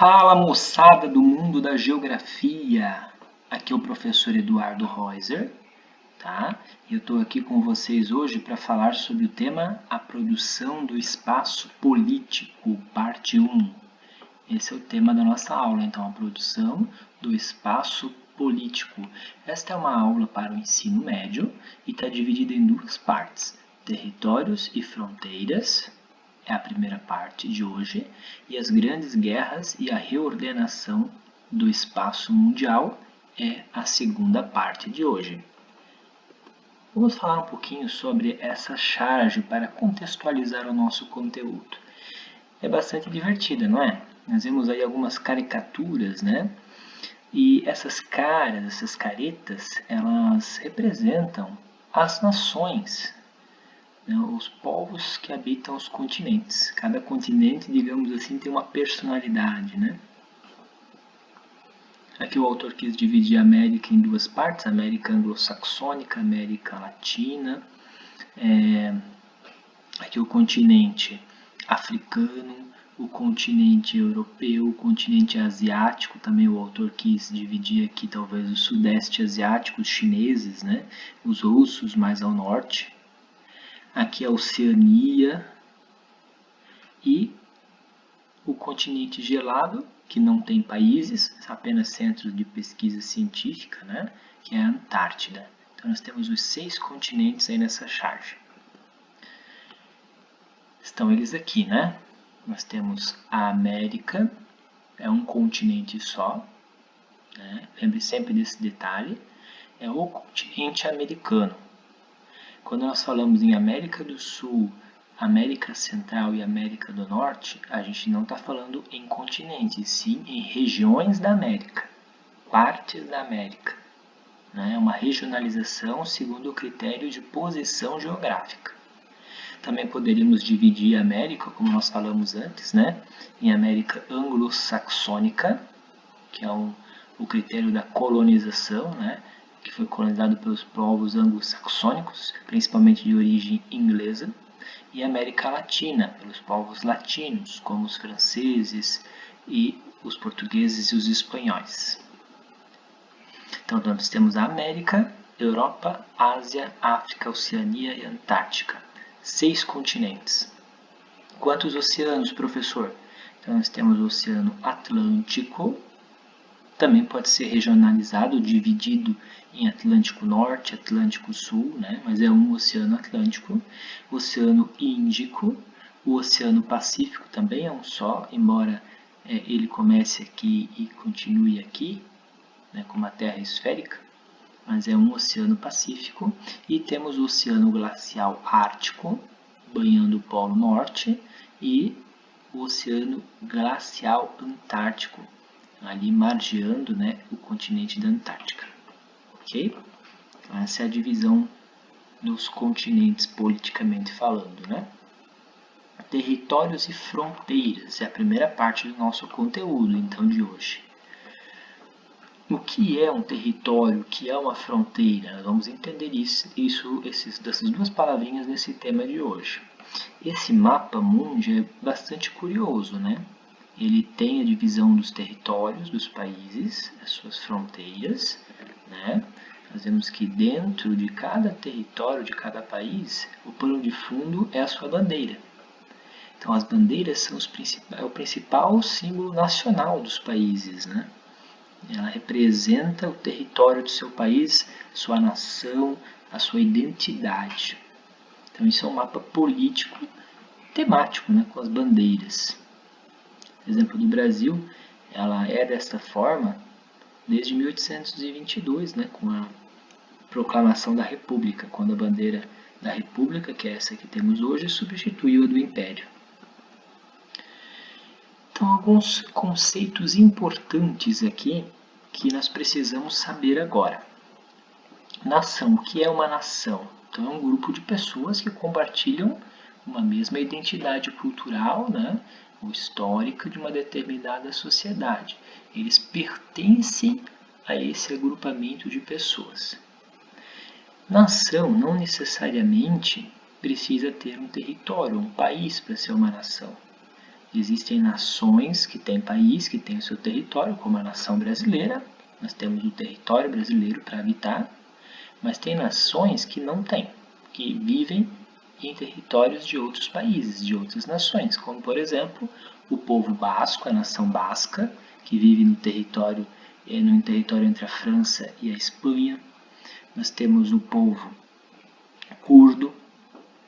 Fala, moçada do mundo da geografia! Aqui é o professor Eduardo Reuser, tá? Eu estou aqui com vocês hoje para falar sobre o tema A Produção do Espaço Político, parte 1. Esse é o tema da nossa aula, então, a produção do espaço político. Esta é uma aula para o ensino médio e está dividida em duas partes: territórios e fronteiras, é a primeira parte de hoje, e as grandes guerras e a reordenação do espaço mundial é a segunda parte de hoje. Vamos falar um pouquinho sobre essa charge para contextualizar o nosso conteúdo. É bastante divertida, não é? Nós vemos aí algumas caricaturas, né? E essas caras, essas caretas, elas representam as nações, né? Os povos que habitam os continentes. Cada continente, digamos assim, tem uma personalidade, né? Aqui o autor quis dividir a América em duas partes: América anglo-saxônica, América latina. Aqui o continente africano, o continente europeu, o continente asiático, também o autor quis dividir aqui talvez o sudeste asiático, os chineses, né? Os russos mais ao norte. Aqui a Oceania e o continente gelado, que não tem países, apenas centros de pesquisa científica, né? Que é a Antártida. Então nós temos os 6 continentes aí nessa charge. Estão eles aqui, né? Nós temos a América, é um continente só, né? Lembre sempre desse detalhe, é o continente americano. Quando nós falamos em América do Sul, América Central e América do Norte, a gente não está falando em continentes, sim em regiões da América, partes da América. É uma regionalização segundo o critério de posição geográfica. Também poderíamos dividir a América, como nós falamos antes, né, em América anglo-saxônica, que é o critério da colonização, né, que foi colonizado pelos povos anglo-saxônicos, principalmente de origem inglesa, e América Latina, pelos povos latinos, como os franceses e os portugueses e os espanhóis. Então, nós temos a América, Europa, Ásia, África, Oceania e Antártica. 6 continentes. Quantos oceanos, professor? Então, nós temos o Oceano Atlântico, também pode ser regionalizado, dividido em Atlântico Norte, Atlântico Sul, né? Mas é um Oceano Atlântico. O Oceano Índico, o Oceano Pacífico também é um só, embora ele comece aqui e continue aqui, né, como a Terra esférica, mas é um Oceano Pacífico. E temos o Oceano Glacial Ártico, banhando o Polo Norte, e o Oceano Glacial Antártico, ali margeando, né, o continente da Antártica. Ok? Essa é a divisão dos continentes politicamente falando, né? Territórios e fronteiras é a primeira parte do nosso conteúdo, então, de hoje. O que é um território? O que é uma fronteira? Nós vamos entender dessas duas palavrinhas nesse tema de hoje. Esse mapa mundi é bastante curioso, né? Ele tem a divisão dos territórios dos países, as suas fronteiras, né? Nós vemos que dentro de cada território de cada país, o pano de fundo é a sua bandeira. Então, as bandeiras são o principal símbolo nacional dos países, né? Ela representa o território do seu país, sua nação, a sua identidade. Então, isso é um mapa político temático, né, com as bandeiras. Por exemplo, do Brasil, ela é desta forma desde 1822, né, com a proclamação da República, quando a bandeira da República, que é essa que temos hoje, substituiu a do Império. Então, alguns conceitos importantes aqui que nós precisamos saber agora. Nação, o que é uma nação? Então, é um grupo de pessoas que compartilham uma mesma identidade cultural, né, ou histórica de uma determinada sociedade. Eles pertencem a esse agrupamento de pessoas. Nação não necessariamente precisa ter um território, um país para ser uma nação. Existem nações que têm país, que têm o seu território, como a nação brasileira. Nós temos o território brasileiro para habitar, mas tem nações que não têm, que vivem em territórios de outros países, de outras nações, como por exemplo o povo basco, a nação basca, que vive no território entre a França e a Espanha. Nós temos o povo curdo,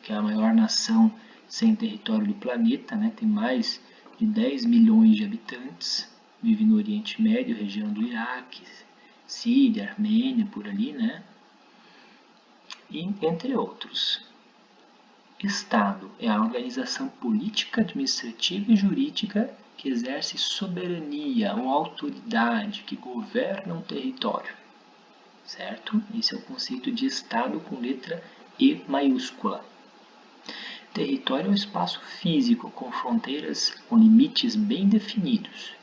que é a maior nação sem território do planeta, né? Tem mais de 10 milhões de habitantes, vive no Oriente Médio, região do Iraque, Síria, Armênia, por ali, né? E entre outros. Estado é a organização política, administrativa e jurídica que exerce soberania ou autoridade, que governa um território, certo? Esse é o conceito de Estado com letra E maiúscula. Território é um espaço físico com fronteiras com limites bem definidos,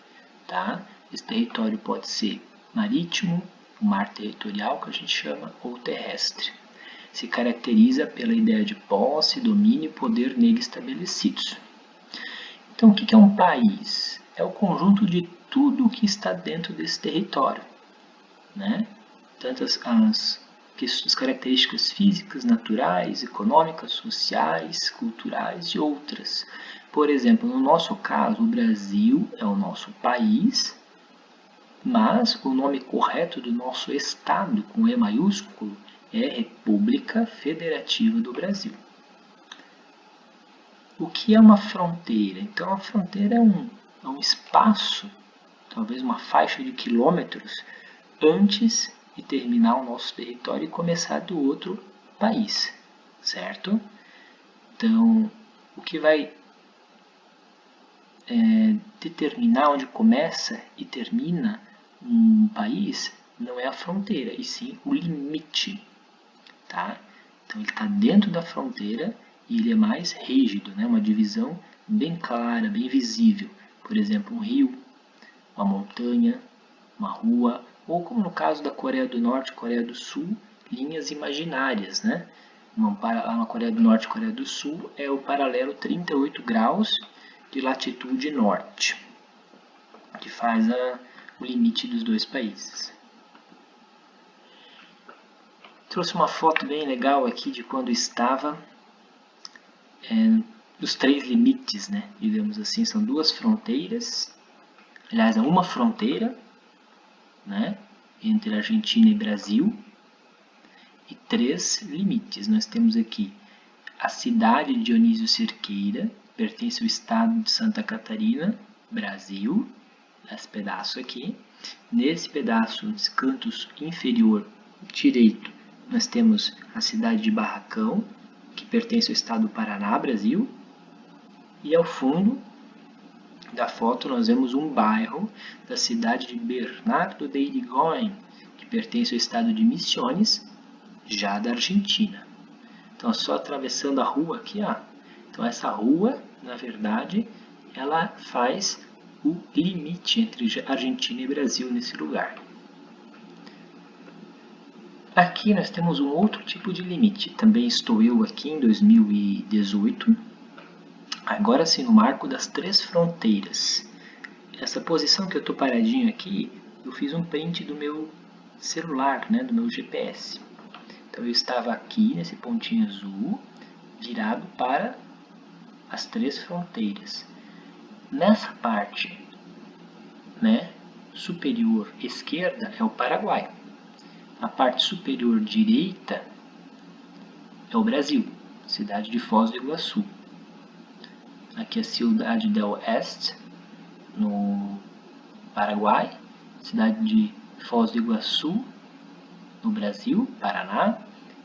tá? Esse território pode ser marítimo, o mar territorial que a gente chama, ou terrestre. Se caracteriza pela ideia de posse, domínio e poder nele estabelecidos. Então, o que é um país? É o conjunto de tudo que está dentro desse território, né? Tanto as características físicas, naturais, econômicas, sociais, culturais e outras. Por exemplo, no nosso caso, o Brasil é o nosso país, mas o nome correto do nosso estado, com E maiúsculo, é República Federativa do Brasil. O que é uma fronteira? Então, a fronteira é um espaço, talvez uma faixa de quilômetros, antes de terminar o nosso território e começar do outro país, certo? Então, o que vai determinar onde começa e termina um país não é a fronteira, e sim o limite. Tá? Então ele está dentro da fronteira e ele é mais rígido, né? Uma divisão bem clara, bem visível. Por exemplo, um rio, uma montanha, uma rua, ou como no caso da Coreia do Norte e Coreia do Sul, linhas imaginárias. Né? Lá na Coreia do Norte e Coreia do Sul é o paralelo 38 graus de latitude norte, que faz o limite dos dois países. Trouxe uma foto bem legal aqui de quando estava os três limites, né? Digamos assim, são duas fronteiras, aliás, é uma fronteira, né? Entre Argentina e Brasil, e três limites. Nós temos aqui a cidade de Dionísio Cerqueira, pertence ao estado de Santa Catarina, Brasil, esse pedaço aqui. Nesse pedaço, nesse canto inferior direito, nós temos a cidade de Barracão, que pertence ao estado do Paraná, Brasil. E ao fundo da foto nós vemos um bairro da cidade de Bernardo de Irigoyen, que pertence ao estado de Misiones, já da Argentina. Então, só atravessando a rua aqui, ó. Então, essa rua, na verdade, ela faz o limite entre Argentina e Brasil nesse lugar. Aqui nós temos um outro tipo de limite. Também estou eu aqui em 2018. Agora sim, no marco das três fronteiras. Essa posição que eu estou paradinho aqui, eu fiz um print do meu celular, né, do meu GPS. Então eu estava aqui nesse pontinho azul, virado para as três fronteiras. Nessa parte, né, superior esquerda é o Paraguai. A parte superior direita é o Brasil, cidade de Foz do Iguaçu. Aqui é a Cidade del Este, no Paraguai, cidade de Foz do Iguaçu, no Brasil, Paraná,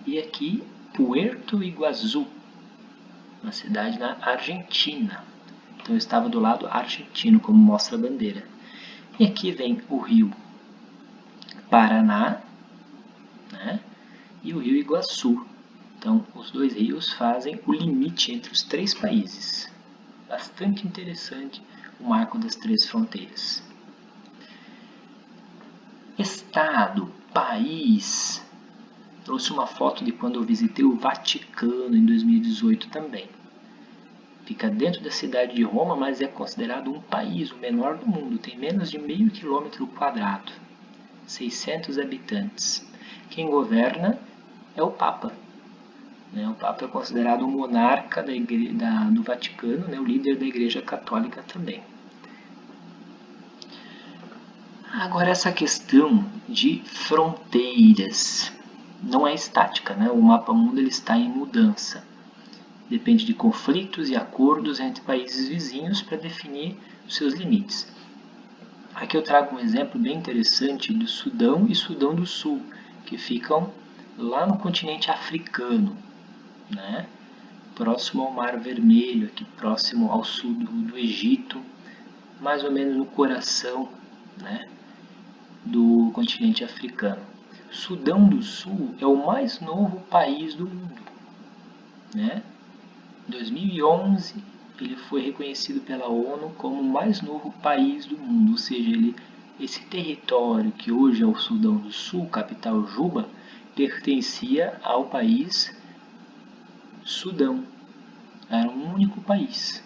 e aqui Puerto Iguaçu, uma cidade na Argentina. Então eu estava do lado argentino, como mostra a bandeira. E aqui vem o rio Paraná, né, e o rio Iguaçu. Então os dois rios fazem o limite entre os três países. Bastante interessante o marco das três fronteiras. Estado, país. Trouxe uma foto de quando eu visitei o Vaticano em 2018 também. Fica dentro da cidade de Roma, mas é considerado um país, o menor do mundo. Tem menos de meio quilômetro quadrado, 600 habitantes. Quem governa é o Papa. O Papa é considerado o monarca do Vaticano, o líder da Igreja Católica também. Agora, essa questão de fronteiras não é estática, o mapa mundo ele está em mudança. Depende de conflitos e acordos entre países vizinhos para definir os seus limites. Aqui eu trago um exemplo bem interessante do Sudão e Sudão do Sul, que ficam lá no continente africano, próximo ao Mar Vermelho, aqui próximo ao sul do Egito, mais ou menos no coração do continente africano. Sudão do Sul é o mais novo país do mundo. Em 2011, ele foi reconhecido pela ONU como o mais novo país do mundo, ou seja, esse território que hoje é o Sudão do Sul, capital Juba, pertencia ao país Sudão. Era um único país.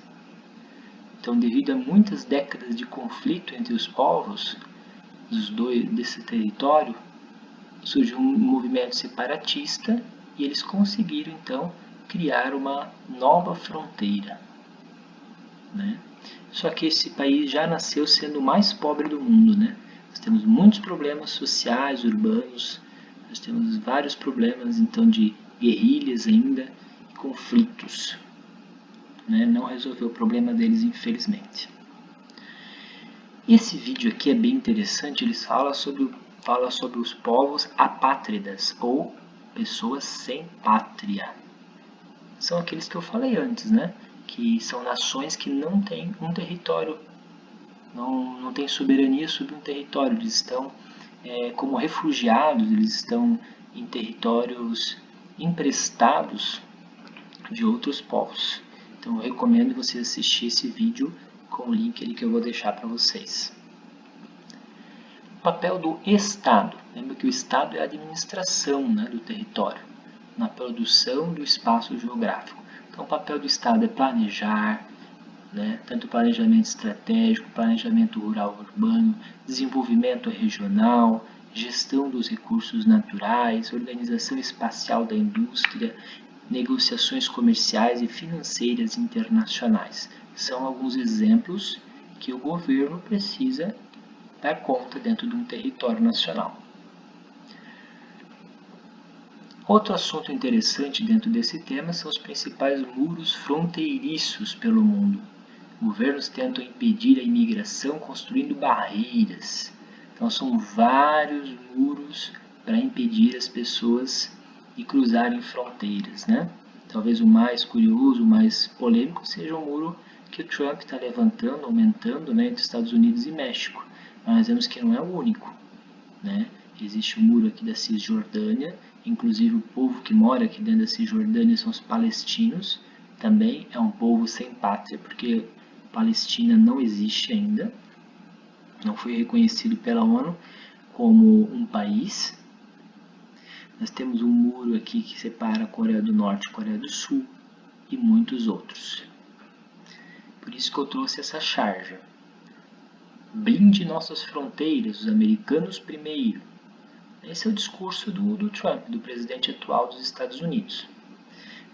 Então, devido a muitas décadas de conflito entre os povos desse território, surgiu um movimento separatista e eles conseguiram, então, criar uma nova fronteira. Só que esse país já nasceu sendo o mais pobre do mundo. Nós temos muitos problemas sociais, urbanos, nós temos vários problemas, então, de guerrilhas ainda, conflitos. Não resolveu o problema deles, infelizmente. Esse vídeo aqui é bem interessante, ele fala sobre os povos apátridas, ou pessoas sem pátria. São aqueles que eu falei antes, que são nações que não têm um território, não têm soberania sobre um território, eles estão como refugiados, eles estão em territórios emprestados de outros povos. Então eu recomendo você assistir esse vídeo com o link ali que eu vou deixar para vocês. O papel do Estado. Lembra que o Estado é a administração do território, na produção do espaço geográfico. Então o papel do Estado é planejar, tanto planejamento estratégico, planejamento rural urbano, desenvolvimento regional, gestão dos recursos naturais, organização espacial da indústria, negociações comerciais e financeiras internacionais. São alguns exemplos que o governo precisa dar conta dentro de um território nacional. Outro assunto interessante dentro desse tema são os principais muros fronteiriços pelo mundo. Governos tentam impedir a imigração construindo barreiras. Então são vários muros para impedir as pessoas de cruzarem fronteiras. Talvez o mais curioso, o mais polêmico seja o muro que o Trump está levantando, aumentando entre Estados Unidos e México. Mas nós vemos que não é o único. Existe o muro aqui da Cisjordânia, inclusive o povo que mora aqui dentro da Cisjordânia são os palestinos, também é um povo sem pátria, porque Palestina não existe ainda, não foi reconhecido pela ONU como um país. Nós temos um muro aqui que separa a Coreia do Norte e a Coreia do Sul e muitos outros. Por isso que eu trouxe essa charge. Blinde nossas fronteiras, os americanos primeiro. Esse é o discurso do Trump, do presidente atual dos Estados Unidos.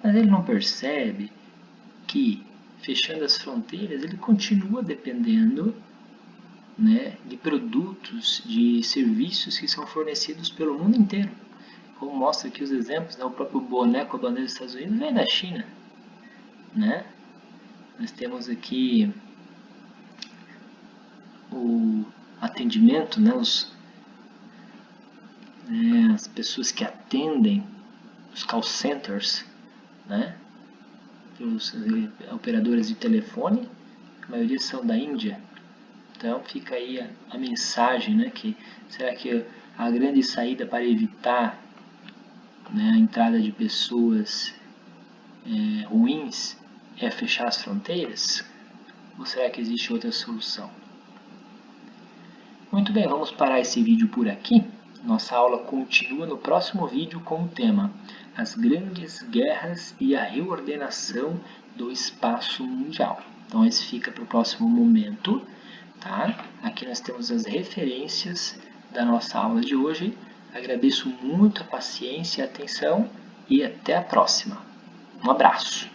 Mas ele não percebe que, fechando as fronteiras, ele continua dependendo de produtos, de serviços que são fornecidos pelo mundo inteiro. Como mostra aqui os exemplos, o próprio boné com a bandeira dos Estados Unidos vem da China. Nós temos aqui o atendimento, as pessoas que atendem os call centers, os operadores de telefone, a maioria são da Índia. Então fica aí a mensagem, que será que a grande saída para evitar a entrada de pessoas ruins é fechar as fronteiras? Ou será que existe outra solução? Muito bem, vamos parar esse vídeo por aqui. Nossa aula continua no próximo vídeo com o tema As Grandes Guerras e a Reordenação do espaço mundial. Então, esse fica para o próximo momento, tá? Aqui nós temos as referências da nossa aula de hoje. Agradeço muito a paciência e a atenção e até a próxima. Um abraço!